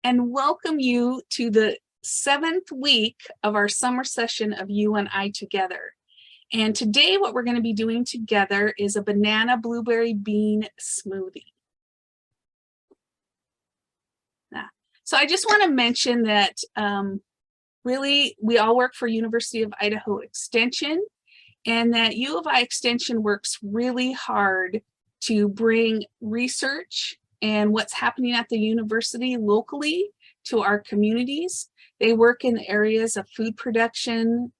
and welcome you to the 7th week of our summer session of You and I Together. And today what we're going to be doing together is a banana blueberry bean smoothie. So I just want to mention that really we all work for University of Idaho Extension, and that U of I Extension works really hard to bring research and what's happening at the university locally to our communities. They work in areas of food production,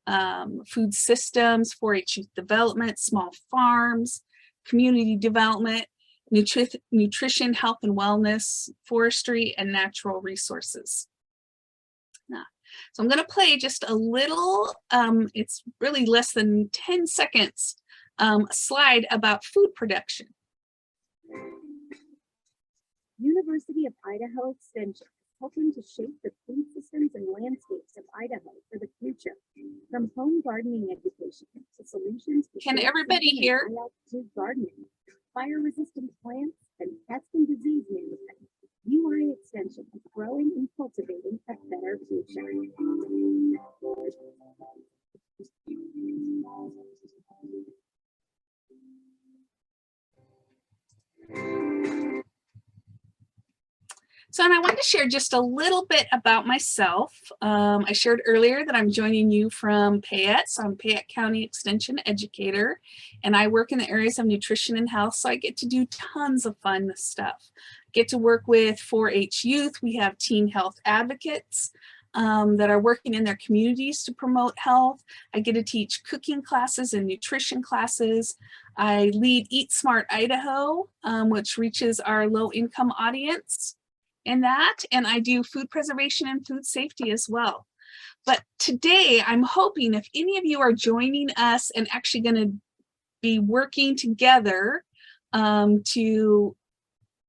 food systems, 4-H youth development, small farms, community development, nutrition, health and wellness, forestry, and natural resources. So I'm going to play just a little, it's really less than 10 seconds, slide about food production. University of Idaho Extension is helping to shape the food systems and landscapes of Idaho for the future. From home gardening education to solutions to Can everybody hear? Gardening, fire-resistant plants, and pest and disease management. UI Extension is growing and cultivating a better future. So, and I wanted to share just a little bit about myself. I shared earlier that I'm joining you from Payette. So I'm Payette County Extension Educator, and I work in the areas of nutrition and health. So I get to do tons of fun stuff. Get to work with 4-H youth. We have teen health advocates that are working in their communities to promote health. I get to teach cooking classes and nutrition classes. I lead Eat Smart Idaho, which reaches our low-income audience in that, and I do food preservation and food safety as well. But today I'm hoping if any of you are joining us and actually going to be working together or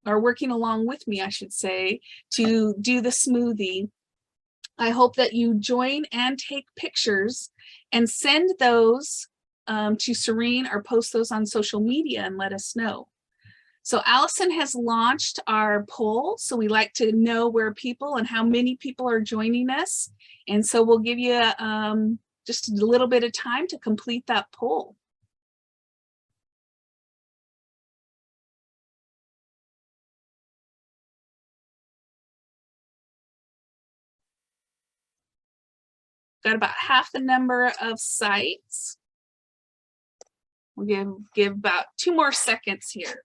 working along with me, I should say, to do the smoothie, I hope that you join and take pictures and send those to Serene or post those on social media and let us know. So Allison has launched our poll, so we like to know where people and how many people are joining us. And so we'll give you just a little bit of time to complete that poll. Got about half the number of sites. We'll give about 2 more seconds here.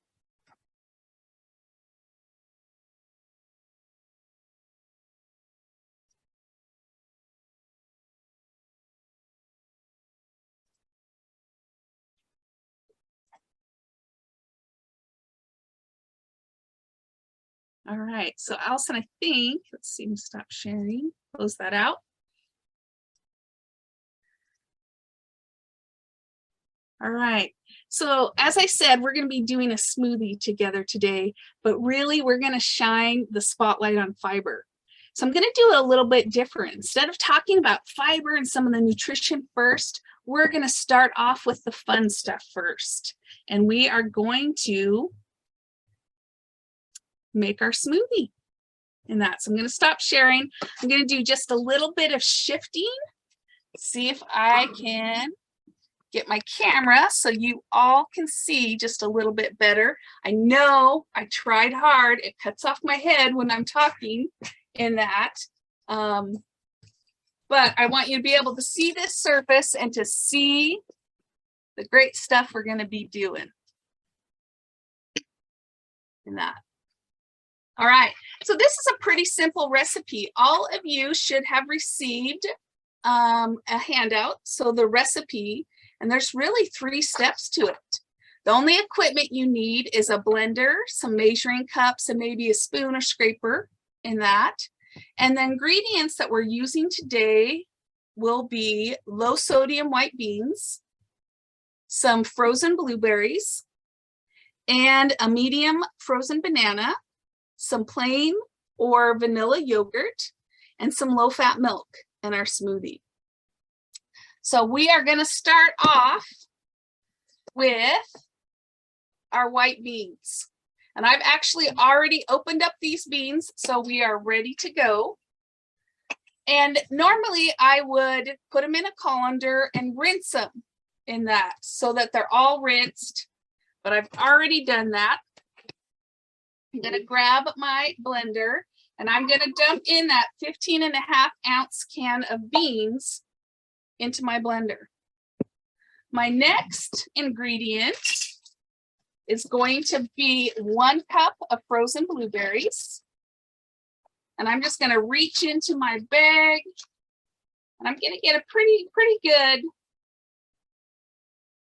All right, so Allison, I think, let's see, stop sharing, close that out. All right, so as I said, we're going to be doing a smoothie together today, but really we're going to shine the spotlight on fiber. So I'm going to do it a little bit different. Instead of talking about fiber and some of the nutrition first, we're going to start off with the fun stuff first. And we are going to make our smoothie in that. So I'm going to stop sharing. I'm going to do just a little bit of shifting. See if I can get my camera so you all can see just a little bit better. I know I tried hard. It cuts off my head when I'm talking in that. But I want you to be able to see this surface and to see the great stuff we're going to be doing in that. All right, so this is a pretty simple recipe. All of you should have received a handout. So the recipe, and there's really 3 steps to it. The only equipment you need is a blender, some measuring cups, and maybe a spoon or scraper in that. And the ingredients that we're using today will be low sodium white beans, some frozen blueberries, and a medium frozen banana, some plain or vanilla yogurt, and some low-fat milk in our smoothie. So we are going to start off with our white beans. And I've actually already opened up these beans, so we are ready to go. And normally I would put them in a colander and rinse them in that so that they're all rinsed, but I've already done that. I'm gonna grab my blender and I'm gonna dump in that 15.5-ounce can of beans into my blender. My next ingredient is going to be 1 cup of frozen blueberries. And I'm just gonna reach into my bag and I'm gonna get a pretty good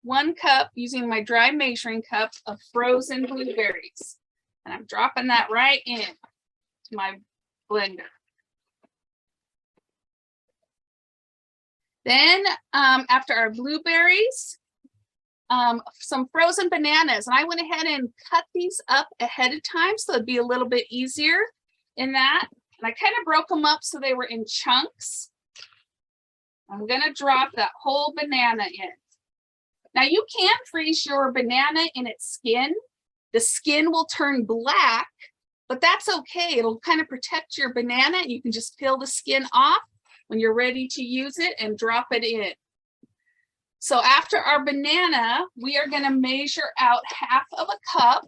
1 cup using my dry measuring cup of frozen blueberries. And I'm dropping that right in to my blender. Then after our blueberries, some frozen bananas. And I went ahead and cut these up ahead of time so it'd be a little bit easier in that. And I kind of broke them up so they were in chunks. I'm gonna drop that whole banana in. Now you can freeze your banana in its skin. The skin will turn black, but that's okay. It'll kind of protect your banana. You can just peel the skin off when you're ready to use it and drop it in. So after our banana, we are gonna measure out 1/2 cup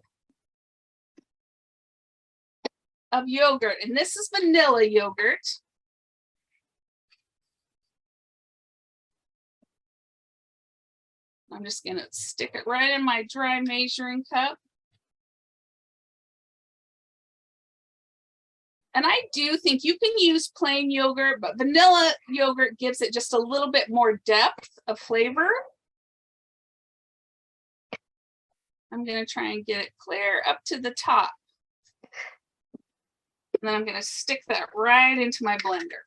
of yogurt, and this is vanilla yogurt. I'm just gonna stick it right in my dry measuring cup. And I do think you can use plain yogurt, but vanilla yogurt gives it just a little bit more depth of flavor. I'm gonna try and get it clear up to the top. And then I'm gonna stick that right into my blender.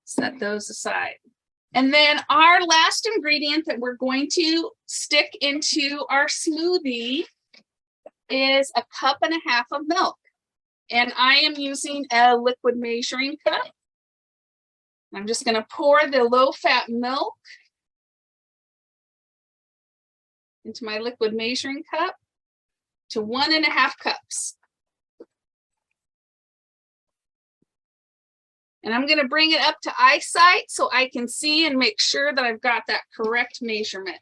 Set those aside. And then our last ingredient that we're going to stick into our smoothie is 1.5 cups of milk. And I am using a liquid measuring cup. I'm just going to pour the low-fat milk into my liquid measuring cup to 1.5 cups. And I'm going to bring it up to eyesight so I can see and make sure that I've got that correct measurement.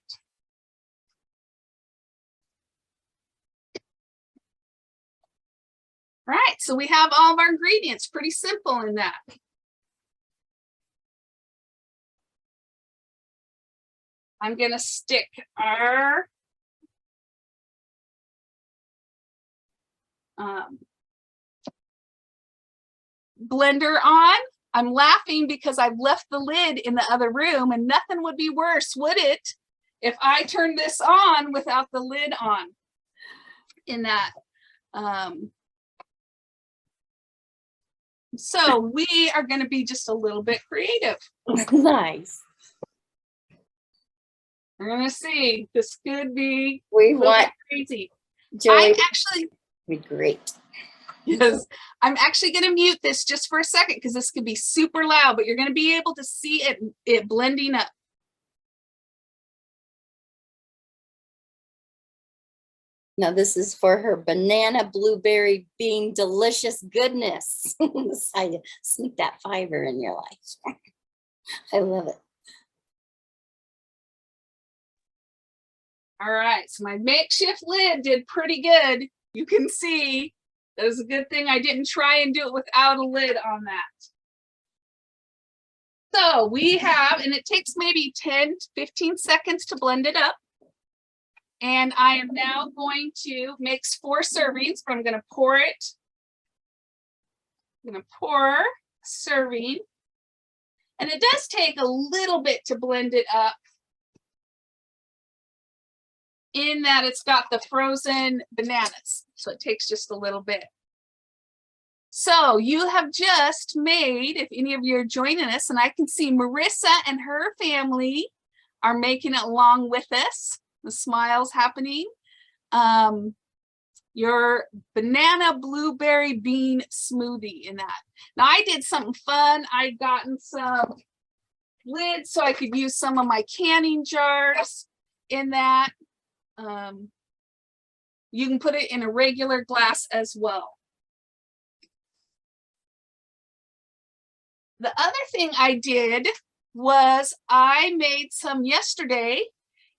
All right, so we have all of our ingredients, pretty simple in that. I'm going to stick our blender on. I'm laughing because I've left the lid in the other room, and nothing would be worse, would it, if I turned this on without the lid on in that. So we are going to be just a little bit creative. Nice. We're going to see. This could be We want crazy. Joey I'm to actually be great. Yes, I'm actually going to mute this just for a second because this could be super loud, but you're going to be able to see it blending up. Now this is for her banana blueberry bean delicious goodness. That's how you sneak that fiber in your life. I love it. All right, so my makeshift lid did pretty good. You can see. That was a good thing I didn't try and do it without a lid on that. So we have, and it takes maybe 10 to 15 seconds to blend it up. And I am now going to make 4 servings, but I'm going to pour it. I'm going to pour a serving. And it does take a little bit to blend it up, in that it's got the frozen bananas. So it takes just a little bit. So you have just made, if any of you are joining us, and I can see Marissa and her family are making it along with us. The smiles happening. your banana blueberry bean smoothie in that. Now I did something fun. I'd gotten some lids so I could use some of my canning jars in that. You can put it in a regular glass as well. The other thing I did was I made some yesterday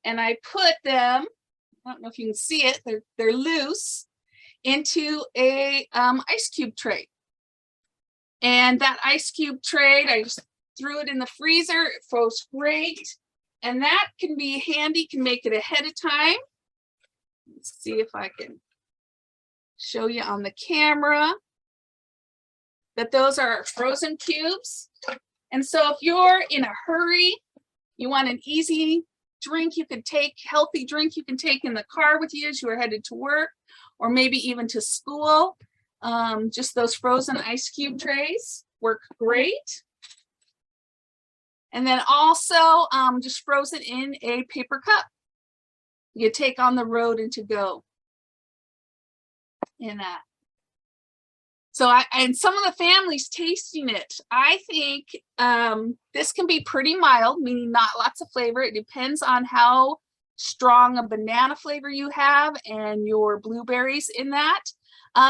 and I put them, I don't know if you can see it, they're loose, into a ice cube tray. And that ice cube tray, I just threw it in the freezer. It froze great. And that can be handy, can make it ahead of time. Let's see if I can show you on the camera that those are frozen cubes. And so if you're in a hurry, you want an easy drink you could take, healthy drink you can take in the car with you as you are headed to work, or maybe even to school. Just those frozen ice cube trays work great. And then also just frozen in a paper cup. You take on the road and to go in that. So and some of the families tasting it, I think this can be pretty mild, meaning not lots of flavor. It depends on how strong a banana flavor you have and your blueberries in that.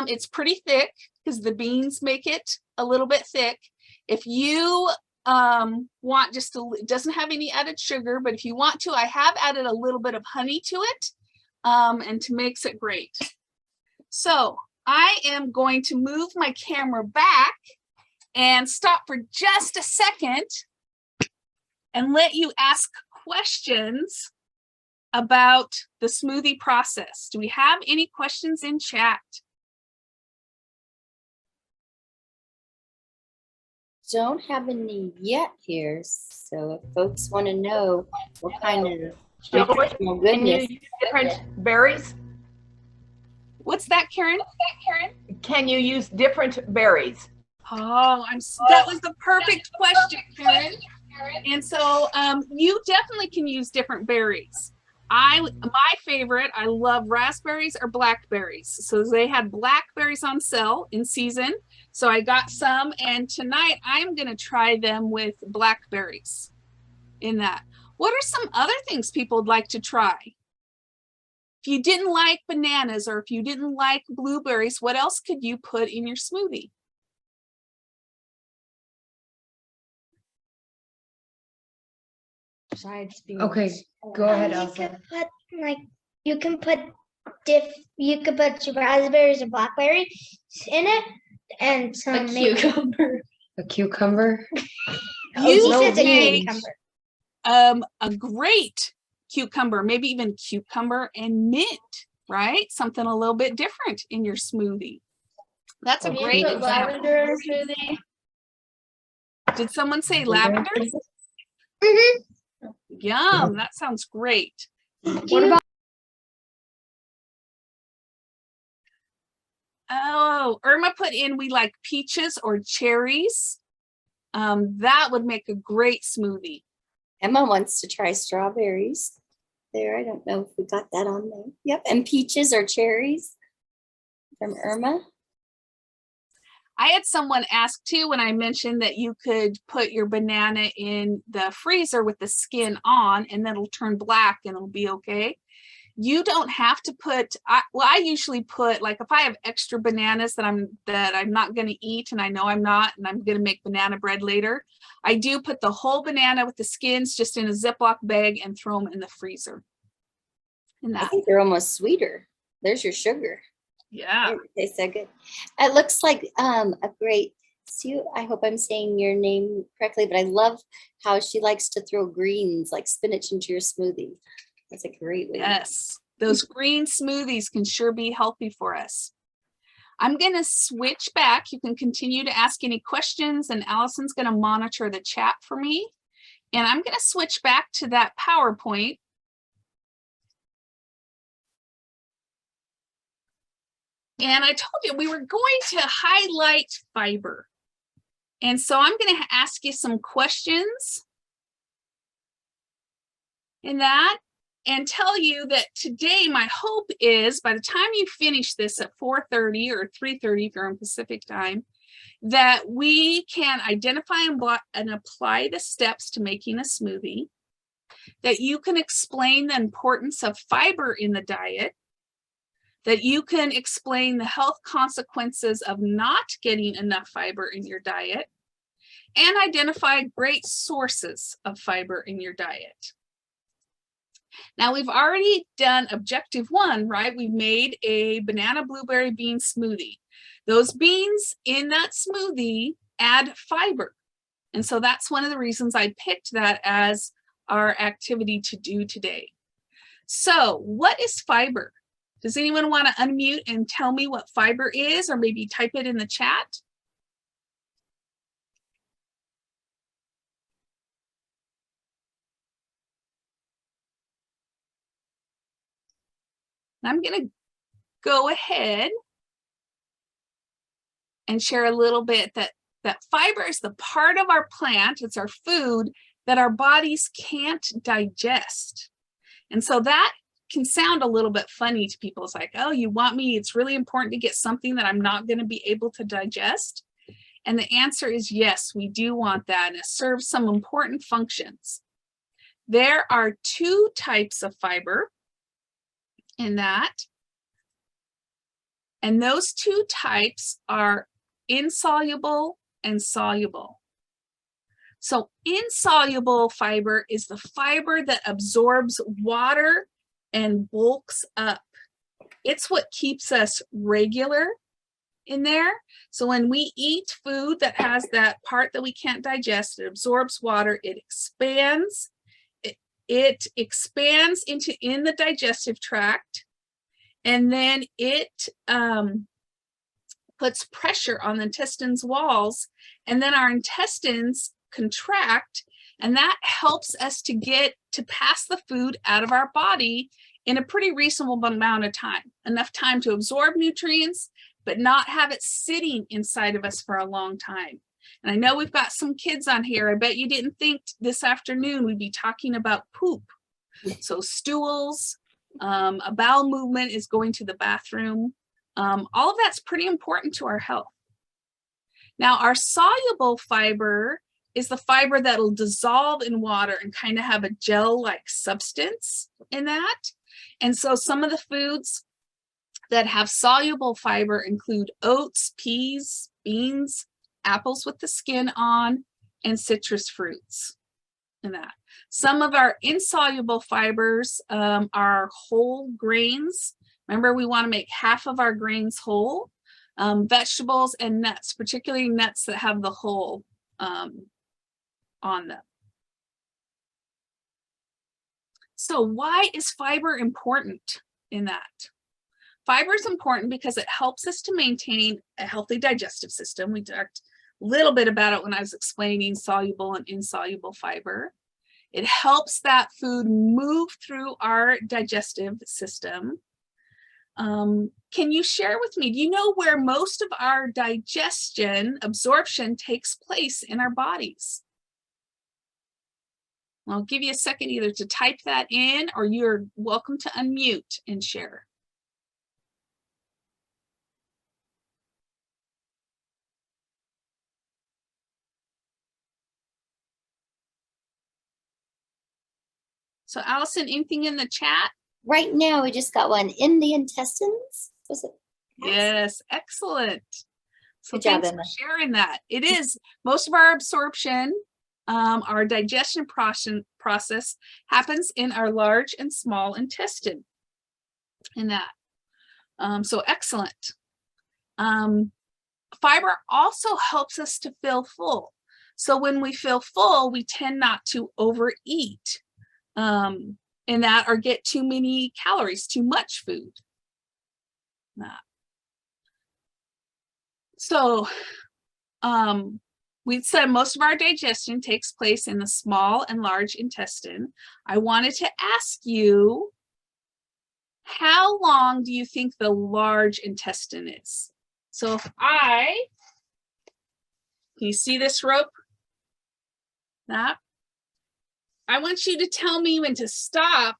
It's pretty thick because the beans make it a little bit thick. If you want just to, it doesn't have any added sugar, but if you want to, I have added a little bit of honey to it and to makes it great. So I am going to move my camera back and stop for just a second and let you ask questions about the smoothie process. Do we have any questions in chat? Don't have any yet here, so if folks want to know what kind of nutritional goodness. Can you use different berries? What's that, Karen? Can you use different berries? Oh, that was the perfect question, Karen. And so you definitely can use different berries. My favorite, I love raspberries or blackberries. So they had blackberries on sale in season. So I got some, and tonight I'm gonna try them with blackberries in that. What are some other things people would like to try? If you didn't like bananas or if you didn't like blueberries, what else could you put in your smoothie? Okay, go ahead, You Elsa. could put you can put raspberries or blackberries in it and some cucumber. A cucumber? You said could a make cucumber. a great cucumber, maybe even cucumber and mint, right? Something a little bit different in your smoothie. That's a Okay. great Put example. lavender in smoothie. Did someone say lavender? Yum, that sounds great. What about Oh, Irma put in, we like peaches or cherries. That would make a great smoothie. Emma wants to try strawberries. There, I don't know if we got that on there. Yep, and peaches or cherries from Irma. I had someone ask too when I mentioned that you could put your banana in the freezer with the skin on and then it'll turn black and it'll be okay. You don't have to put, I usually put, like if I have extra bananas that I'm not going to eat and I know I'm not, and I'm going to make banana bread later, I do put the whole banana with the skins just in a Ziploc bag and throw them in the freezer. And I that, think they're almost sweeter. There's your sugar. yeah. They so good. It looks like a great, Sue, I hope I'm saying your name correctly, but I love how she likes to throw greens like spinach into your smoothie. That's a great way. Yes, those green smoothies can sure be healthy for us. I'm going to switch back. You can continue to ask any questions, and Allison's going to monitor the chat for me. And I'm going to switch back to that PowerPoint. And I told you we were going to highlight fiber. And so I'm going to ask you some questions in that. and tell you that today my hope is by the time you finish this at 4:30 or 3:30 if you're on Pacific time, that we can identify and apply the steps to making a smoothie, that you can explain the importance of fiber in the diet, that you can explain the health consequences of not getting enough fiber in your diet, and identify great sources of fiber in your diet. Now we've already done objective 1, right? We've made a banana blueberry bean smoothie. Those beans in that smoothie add fiber. And so that's one of the reasons I picked that as our activity to do today. So what is fiber? Does anyone want to unmute and tell me what fiber is, or maybe type it in the chat? I'm going to go ahead and share a little bit that fiber is the part of our plant, it's our food, that our bodies can't digest. And so that can sound a little bit funny to people. It's like, oh, you want me, it's really important to get something that I'm not going to be able to digest? And the answer is yes, we do want that, and it serves some important functions. There are 2 types of fiber in that, and those 2 types are insoluble and soluble. So insoluble fiber is the fiber that absorbs water and bulks up. It's what keeps us regular in there. So when we eat food that has that part that we can't digest, it absorbs water, it expands. It expands in the digestive tract, and then it puts pressure on the intestines walls, and then our intestines contract, and that helps us to pass the food out of our body in a pretty reasonable amount of time, enough time to absorb nutrients, but not have it sitting inside of us for a long time. And I know we've got some kids on here. I bet you didn't think this afternoon we'd be talking about poop. So stools, a bowel movement is going to the bathroom. All of that's pretty important to our health. Now, our soluble fiber is the fiber that'll dissolve in water and kind of have a gel-like substance in that. And so some of the foods that have soluble fiber include oats, peas, beans, apples with the skin on, and citrus fruits in that. Some of our insoluble fibers are whole grains. Remember, we want to make half of our grains whole. Vegetables and nuts, particularly nuts that have the hull on them. So why is fiber important in that? Fiber is important because it helps us to maintain a healthy digestive system. We talked a little bit about it when I was explaining soluble and insoluble fiber. It helps that food move through our digestive system. Can you share with me, do you know where most of our digestion, absorption takes place in our bodies? I'll give you a second either to type that in, or you're welcome to unmute and share. So Allison, anything in the chat? Right now, we just got one in the intestines. Was it? Yes, excellent. So Good job, thanks Emma. for sharing that. It is most of our absorption, our digestion process happens in our large and small intestine. In that, so excellent. Fiber also helps us to feel full. So when we feel full, we tend not to overeat. In that, or get too many calories, too much food. So we said most of our digestion takes place in the small and large intestine. I wanted to ask you, how long do you think the large intestine is? So if can you see this rope? That? I want you to tell me when to stop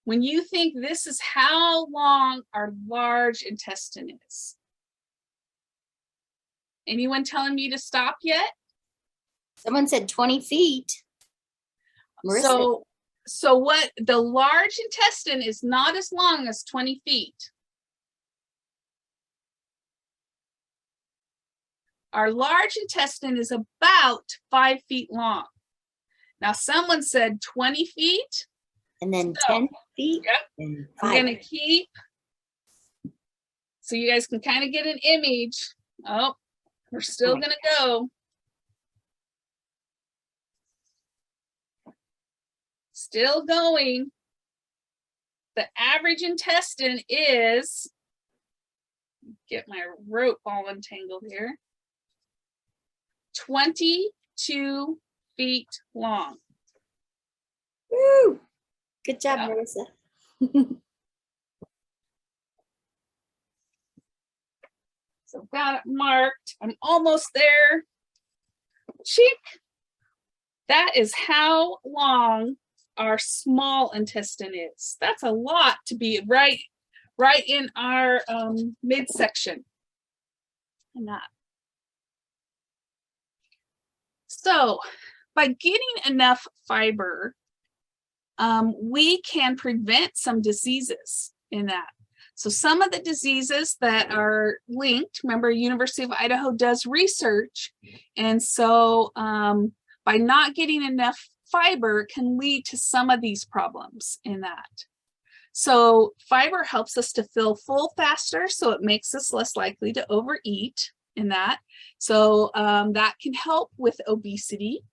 when you think this is how long our large intestine is. Anyone telling me to stop yet? Someone said 20 feet. Marissa. So what, the large intestine is not as long as 20 feet. Our large intestine is about 5 feet long. Now someone said 20 feet. And then So, 10 feet. Yep. And I'm 5. gonna keep, so you guys can kind of get an image. Oh, we're still gonna go. Still going. The average intestine is, get my rope all entangled here, 22 feet long. Woo! Good job, Yeah. Marissa. So got it marked. I'm almost there. Check. That is how long our small intestine is. That's a lot to be right in our midsection. And that. So by getting enough fiber, we can prevent some diseases in that. So some of the diseases that are linked, remember University of Idaho does research, and so by not getting enough fiber can lead to some of these problems in that. So fiber helps us to feel full faster, so it makes us less likely to overeat in that. So that can help with obesity.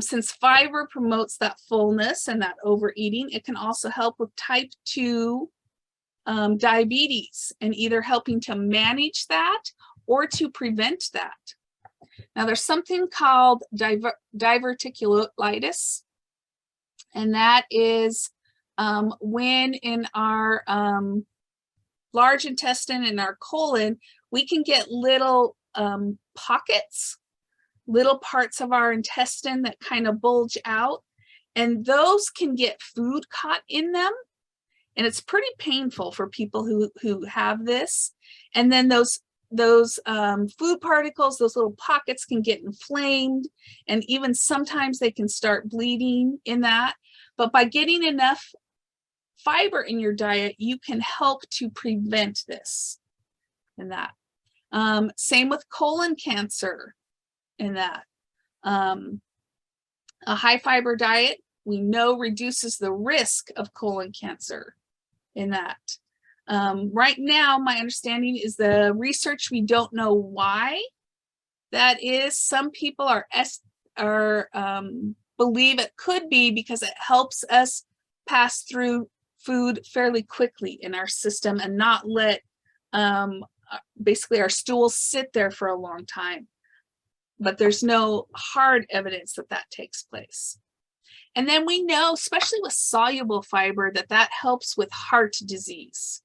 Since fiber promotes that fullness and that overeating, it can also help with type 2 diabetes and either helping to manage that or to prevent that. Now there's something called diverticulitis, and that is when in our large intestine and our colon, we can get little pockets, little parts of our intestine that kind of bulge out, and those can get food caught in them. And it's pretty painful for people who have this. And then those food particles, those little pockets can get inflamed, and even sometimes they can start bleeding in that. But by getting enough fiber in your diet, you can help to prevent this and that. Same with colon cancer in that. A high fiber diet, we know, reduces the risk of colon cancer in that. Right now, my understanding is the research, we don't know why that is. Some people believe it could be because it helps us pass through food fairly quickly in our system and not let basically our stools sit there for a long time. But there's no hard evidence that that takes place. And then we know, especially with soluble fiber, that that helps with heart disease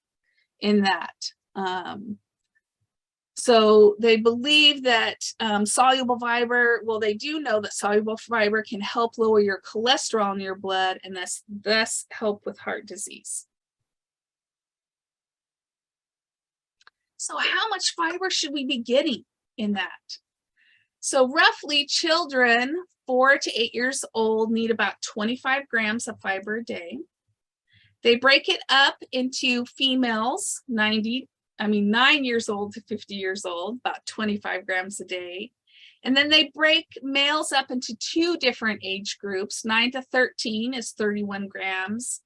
in that. So they believe that soluble fiber, well, they do know that soluble fiber can help lower your cholesterol in your blood and thus help with heart disease. So how much fiber should we be getting in that? So roughly children 4 to 8 years old need about 25 grams of fiber a day. They break it up into females, 9 years old to 50 years old, about 25 grams a day. And then they break males up into 2 different age groups. 9 to 13 is 31 grams.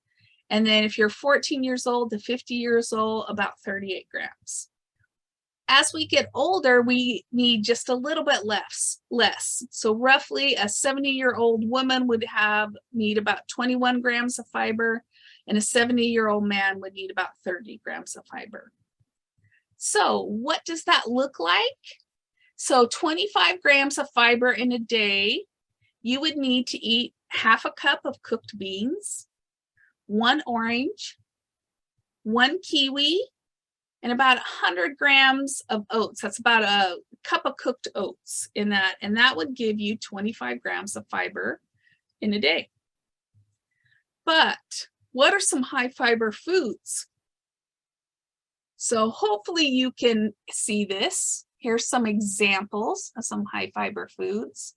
And then if you're 14 years old to 50 years old, about 38 grams. As we get older, we need just a little bit less. So roughly a 70-year-old woman would need about 21 grams of fiber, and a 70-year-old man would need about 30 grams of fiber. So what does that look like? So 25 grams of fiber in a day, you would need to eat half a cup of cooked beans, 1 orange, 1 kiwi, and about 100 grams of oats. That's about a cup of cooked oats in that, and that would give you 25 grams of fiber in a day. But what are some high fiber foods? So hopefully you can see this. Here's some examples of some high fiber foods.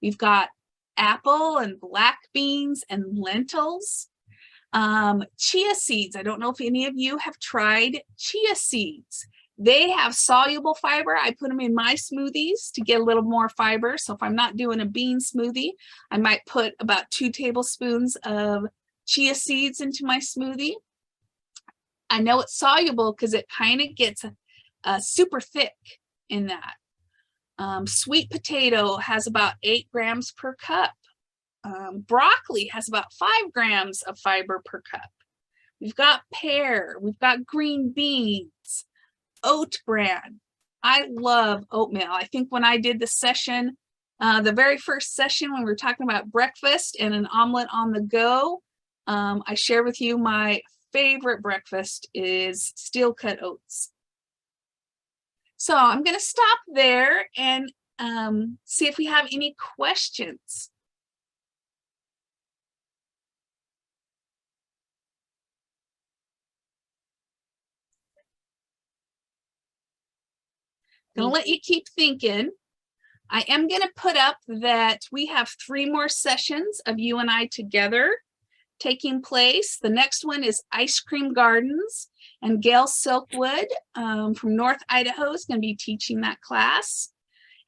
We've got apple and black beans and lentils. Chia seeds. I don't know if any of you have tried chia seeds. They have soluble fiber. I put them in my smoothies to get a little more fiber. So if I'm not doing a bean smoothie, I might put about 2 tablespoons of chia seeds into my smoothie. I know it's soluble because it kind of gets super thick in that. Sweet potato has about 8 grams per cup. Broccoli has about 5 grams of fiber per cup. We've got pear, we've got green beans, oat bran. I love oatmeal. I think when I did the session, the very first session when we were talking about breakfast and an omelet on the go, I shared with you my favorite breakfast is steel cut oats. So I'm going to stop there and see if we have any questions. Gonna let you keep thinking. I am gonna put up that we have 3 more sessions of you and I together taking place. The next one is Ice Cream Gardens, and Gail Silkwood from North Idaho is gonna be teaching that class.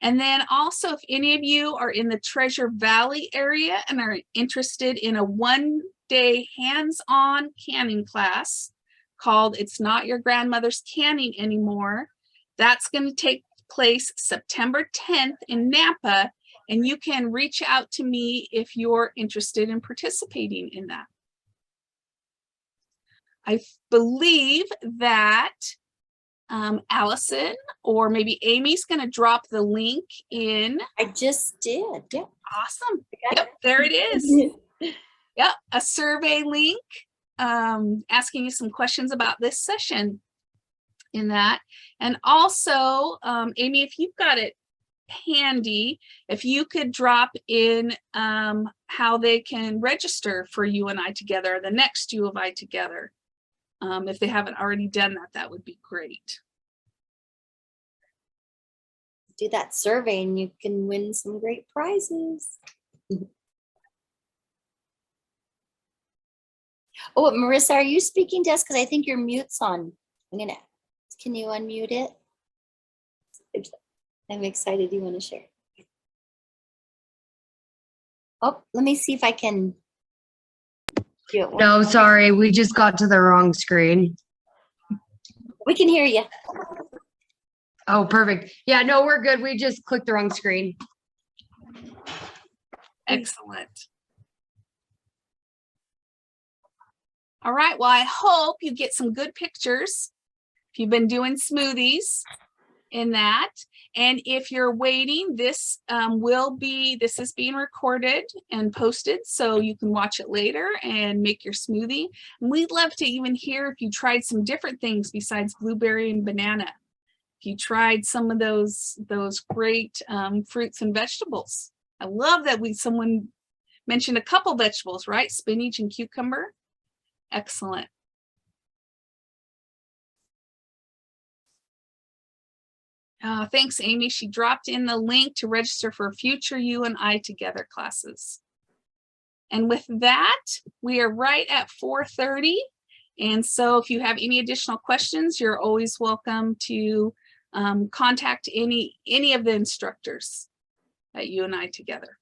And then also, if any of you are in the Treasure Valley area and are interested in a 1-day hands-on canning class called It's Not Your Grandmother's Canning Anymore, that's going to take place September 10th in Napa, and you can reach out to me if you're interested in participating in that. I believe that Allison or maybe Amy's going to drop the link in. I just did. Yeah. Awesome. Yep, there it is. Yep, a survey link asking you some questions about this session in that. And also, Amy, if you've got it handy, if you could drop in how they can register for You and I Together, the next You and I Together. If they haven't already done that, that would be great. Do that survey and you can win some great prizes. Oh, Marissa, are you speaking to us? Because I think your mute's on. Can you unmute it? I'm excited you want to share. Oh, let me see if I can do it. No, sorry, we just got to the wrong screen. We can hear you. Oh, perfect. Yeah, no, we're good. We just clicked the wrong screen. Excellent. All right, well, I hope you get some good pictures if you've been doing smoothies in that. And if you're waiting, this is being recorded and posted so you can watch it later and make your smoothie. And we'd love to even hear if you tried some different things besides blueberry and banana. If you tried some of those great fruits and vegetables. I love that someone mentioned a couple vegetables, right? Spinach and cucumber. Excellent. Thanks, Amy. She dropped in the link to register for future You and I Together classes. And with that, we are right at 4:30. And so if you have any additional questions, you're always welcome to contact any of the instructors at You and I Together.